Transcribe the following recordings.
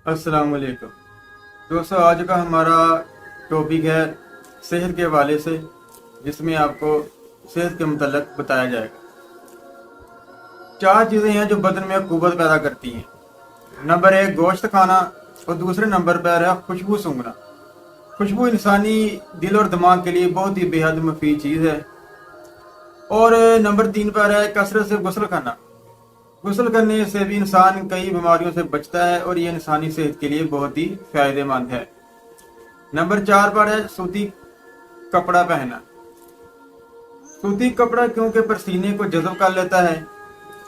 अस्सलाम वालेकुम दोस्तों, आज का हमारा टॉपिक है सेहत के हवाले से, जिसमें आपको सेहत के मुतल्लिक़ बताया जाएगा। 4 चीज़ें हैं जो बदन में क़ुव्वत पैदा करती हैं। नंबर 1 गोश्त खाना, और दूसरे नंबर पर है खुशबू सूंघना। खुशबू इंसानी दिल और दिमाग के लिए बहुत ही बेहद मुफीद चीज़ है। और नंबर 3 पर है कसरत से गुस्ल करना। गुस्ल करने से भी इंसान कई बीमारियों से बचता है और ये इंसानी सेहत के लिए बहुत ही फायदेमंद है। नंबर 4 पर है सूती कपड़ा पहनना। सूती कपड़ा क्योंकि पसीने को जज़ब कर लेता है,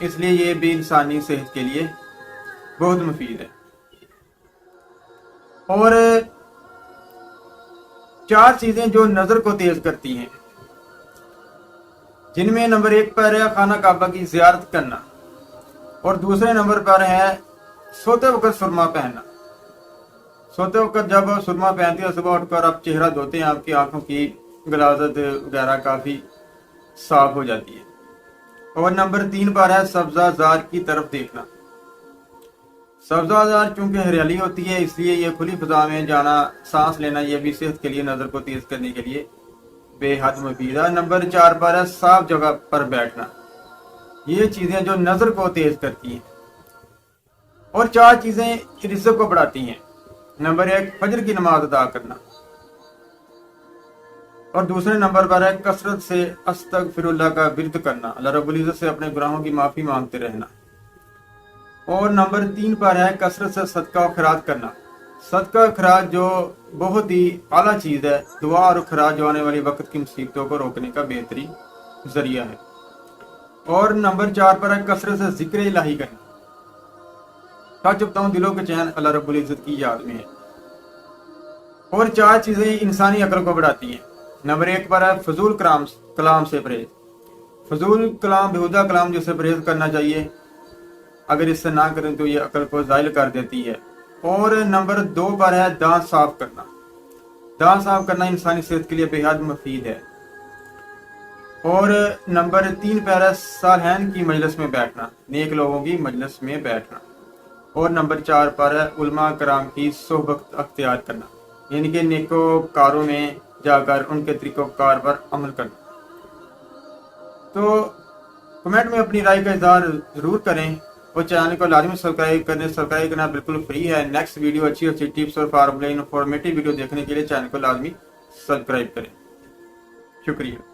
इसलिए ये भी इंसानी सेहत के लिए बहुत मुफीद है। और 4 चीज़ें जो नज़र को तेज करती हैं, जिनमें नंबर 1 पर है खाना काबा की ज़ियारत करना, और दूसरे नंबर पर है सोते वक्त सुरमा पहनना। सोते वक्त जब सुरमा पहनती है, सुबह उठकर आप चेहरा धोते हैं, आपकी आंखों की गलाजत वगैरह काफ़ी साफ हो जाती है। और नंबर 3 पर है सब्ज़ाजार की तरफ देखना। सब्ज़ाजार चूंकि हरियाली होती है, इसलिए ये खुली फिजा में जाना, सांस लेना, ये भी सेहत के लिए, नज़र को तेज करने के लिए बेहद मुफीद है। नंबर 4 पर है साफ जगह पर बैठना। ये चीज़ें जो नज़र को तेज करती हैं। और 4 चीज़ें रिज़्क़ को बढ़ाती हैं। नंबर 1 फजर की नमाज अदा करना, और दूसरे नंबर पर है कसरत से अस्तगफिरुल्लाह का विर्द करना, अल्लाह रब्बुल इज़्ज़त से अपने गुनाहों की माफ़ी मांगते रहना। और नंबर 3 पर है कसरत से सदका और खैरात करना। सदका और खैरात जो बहुत ही आला चीज़ है, दुआ और खैरात जो आने वाली वक्त की मुसीबतों को रोकने का बेहतरीन जरिया है। और नंबर 4 पर है कसरत से जिक्र इलाही करना। सच बताऊं, दिलों के चैन अल्लाह रब्बुल इज़्ज़त की याद में है। और 4 चीज़ें इंसानी अक्ल को बढ़ाती हैं। नंबर 1 पर है फजूल कलाम से परहेज। फजूल कलाम, बेहुदा कलाम जिससे परहेज करना चाहिए, अगर इससे ना करें तो ये अक्ल को ज़ाइल कर देती है। और नंबर 2 पर है दांत साफ करना। दांत साफ करना इंसानी सेहत के लिए बेहद मुफीद है। और नंबर 3 पर है सालहैन की मजलिस में बैठना, नेक लोगों की मजलिस में बैठना। और नंबर 4 पर है उलमा कराम की सोहबत अख्तियार करना, यानी कि नेकोकारों में जाकर उनके तरीक़ोकार पर अमल करना। तो कमेंट में अपनी राय का इज़हार ज़रूर करें, और चैनल को लाजमी सब्सक्राइब करना बिल्कुल फ्री है। नेक्स्ट वीडियो अच्छी टिप्स और फार्मूला इन्फॉर्मेटिव वीडियो देखने के लिए चैनल को लाजमी सब्सक्राइब करें। शुक्रिया।